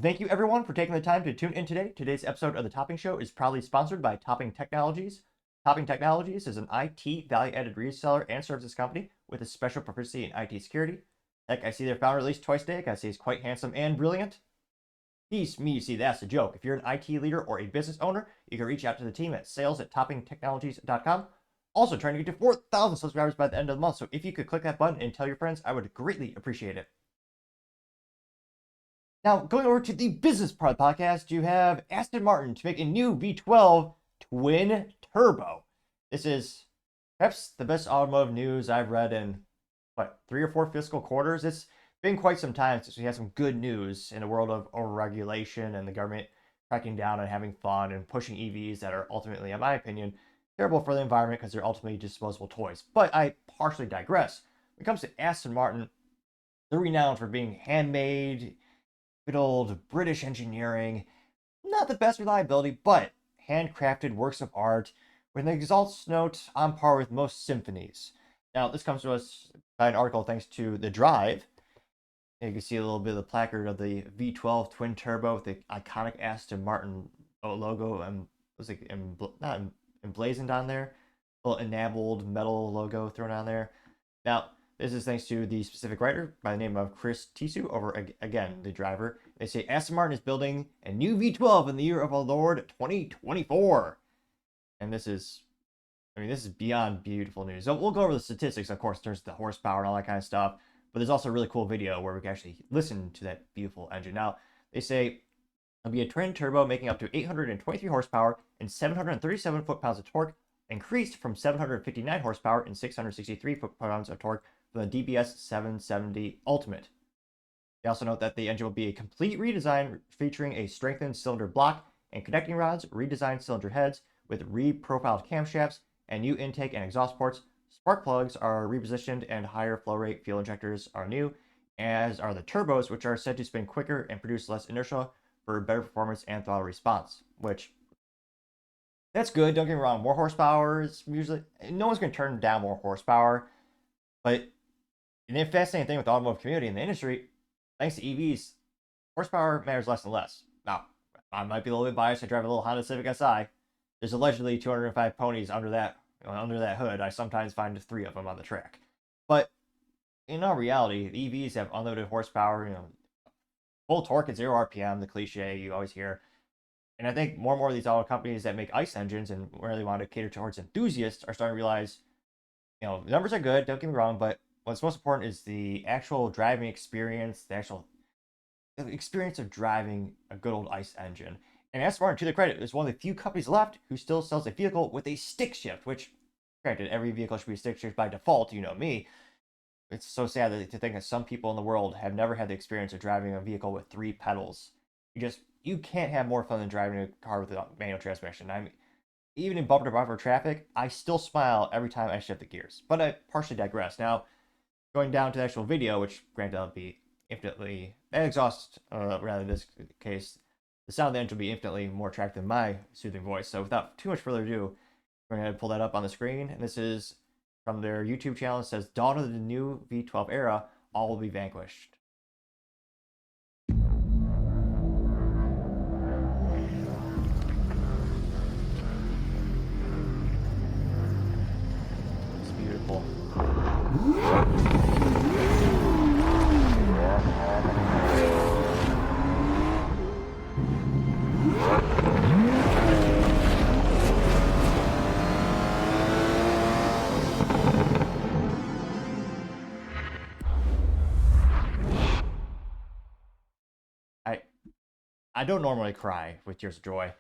Thank you, everyone, for taking the time to tune in today. Today's episode of The Topping Show is proudly sponsored by Topping Technologies. Topping Technologies is an IT value-added reseller and services company with a special proficiency in IT security. Heck, I see their founder at least twice a day. I see he's quite handsome and brilliant. He's me, see, that's a joke. If you're an IT leader or a business owner, you can reach out to the team at sales@toppingtechnologies.com. Also, trying to get to 4,000 subscribers by the end of the month, so if you could click that button and tell your friends, I would greatly appreciate it. Now, going over to the business part of the podcast, you have Aston Martin to make a new V12 twin turbo. This is perhaps the best automotive news I've read in, 3 or 4 fiscal quarters? It's been quite some time since we had some good news in the world of overregulation and the government cracking down on having fun and pushing EVs that are ultimately, in my opinion, terrible for the environment because they're ultimately disposable toys. But I partially digress. When it comes to Aston Martin, they're renowned for being handmade, good old British engineering, not the best reliability, but handcrafted works of art with an exhaust note on par with most symphonies. Now, this comes to us by an article thanks to The Drive. You can see a little bit of the placard of the V12 twin turbo with the iconic Aston Martin logo and was it not emblazoned on there, a little enameled metal logo thrown on there. Now, this is thanks to the specific writer by the name of Chris Tisu over, again, The Driver. They say Aston Martin is building a new V12 in the year of our Lord 2024. And this is beyond beautiful news. So we'll go over the statistics, of course, in terms of the horsepower and all that kind of stuff. But there's also a really cool video where we can actually listen to that beautiful engine. Now, they say it'll be a twin turbo making up to 823 horsepower and 737 foot-pounds of torque, increased from 759 horsepower and 663 foot-pounds of torque from the DBS 770 Ultimate. They also note that the engine will be a complete redesign featuring a strengthened cylinder block and connecting rods, redesigned cylinder heads with re-profiled camshafts, and new intake and exhaust ports. Spark plugs are repositioned and higher flow rate fuel injectors are new, as are the turbos, which are said to spin quicker and produce less inertia for better performance and throttle response, which that's good. Don't get me wrong. More horsepower is usually, no one's going to turn down more horsepower, but the fascinating thing with the automotive community and the industry, thanks to EVs, horsepower matters less and less. Now, I might be a little bit biased. I drive a little Honda Civic Si. There's allegedly 205 ponies under that hood. I sometimes find 3 of them on the track. But in all reality, the EVs have unlimited horsepower, full torque at 0 RPM, the cliche you always hear. And I think more and more of these auto companies that make ICE engines and really want to cater towards enthusiasts are starting to realize, the numbers are good, don't get me wrong, but what's most important is the actual driving experience, the actual experience of driving a good old ICE engine. And Aston Martin, to their credit, is one of the few companies left who still sells a vehicle with a stick shift, which, granted, every vehicle should be stick shift by default, you know me. It's so sad to think that some people in the world have never had the experience of driving a vehicle with 3 pedals. You can't have more fun than driving a car with a manual transmission. I mean, even in bumper to bumper traffic, I still smile every time I shift the gears. But I partially digress. Now, going down to the actual video, which granted will be infinitely, rather in this case, the sound of the engine will be infinitely more attractive than my soothing voice. So without too much further ado, we're going to pull that up on the screen. And this is from their YouTube channel. It says, "Dawn of the new V12 era, all will be vanquished." It's beautiful. I don't normally cry with tears of joy.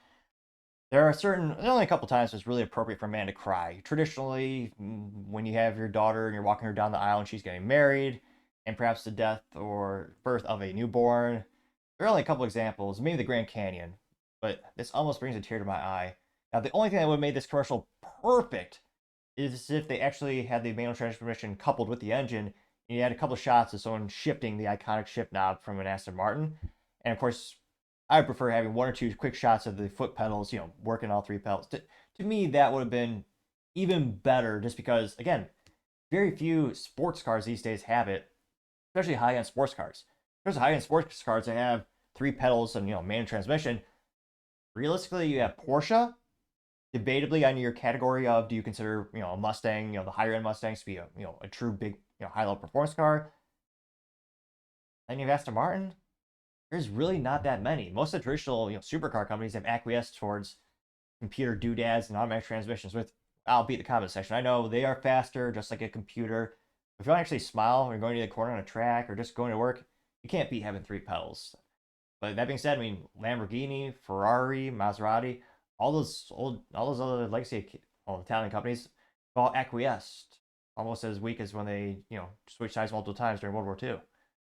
There's only a couple times it's really appropriate for a man to cry. Traditionally, when you have your daughter and you're walking her down the aisle and she's getting married, and perhaps the death or birth of a newborn. There are only a couple examples, maybe the Grand Canyon, but this almost brings a tear to my eye. Now, the only thing that would have made this commercial perfect is if they actually had the manual transmission coupled with the engine, and you had a couple of shots of someone shifting the iconic shift knob from an Aston Martin. And of course, I would prefer having 1 or 2 quick shots of the foot pedals, working all 3 pedals. To me, that would have been even better just because, again, very few sports cars these days have it, especially high-end sports cars. There's high-end sports cars that have 3 pedals and manual transmission. Realistically, you have Porsche, debatably on your category of, do you consider a Mustang, the higher end Mustangs to be a true big high level performance car. Then you have Aston Martin. There's really not that many. Most of the traditional supercar companies have acquiesced towards computer doodads and automatic transmissions, with, I'll beat the comment section. I know they are faster, just like a computer. If you want to actually smile when you're going to the corner on a track or just going to work, you can't beat having 3 pedals. But that being said, I mean, Lamborghini, Ferrari, Maserati, all those other legacy Italian companies have all acquiesced, almost as weak as when they switched sides multiple times during World War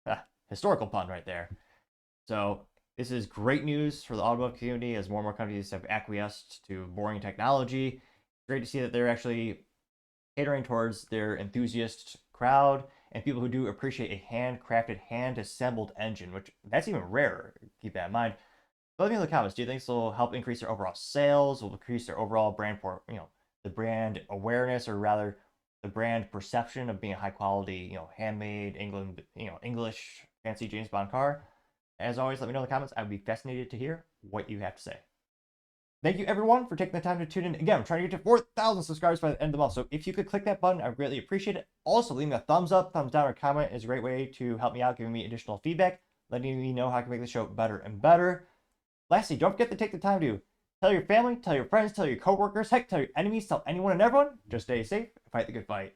II. Historical pun right there. So this is great news for the automotive community, as more and more companies have acquiesced to boring technology. It's great to see that they're actually catering towards their enthusiast crowd and people who do appreciate a handcrafted, hand-assembled engine, which that's even rarer. Keep that in mind. But let me know in the comments. Do you think this will help increase their overall sales? Will increase their overall brand the brand awareness, or rather the brand perception of being a high quality, handmade English fancy James Bond car? As always, let me know in the comments. I would be fascinated to hear what you have to say. Thank you, everyone, for taking the time to tune in. Again, I'm trying to get to 4,000 subscribers by the end of the month, so if you could click that button, I would greatly appreciate it. Also, leaving a thumbs up, thumbs down, or comment is a great way to help me out, giving me additional feedback, letting me know how I can make the show better and better. Lastly, don't forget to take the time to tell your family, tell your friends, tell your coworkers, heck, tell your enemies, tell anyone and everyone. Just stay safe and fight the good fight.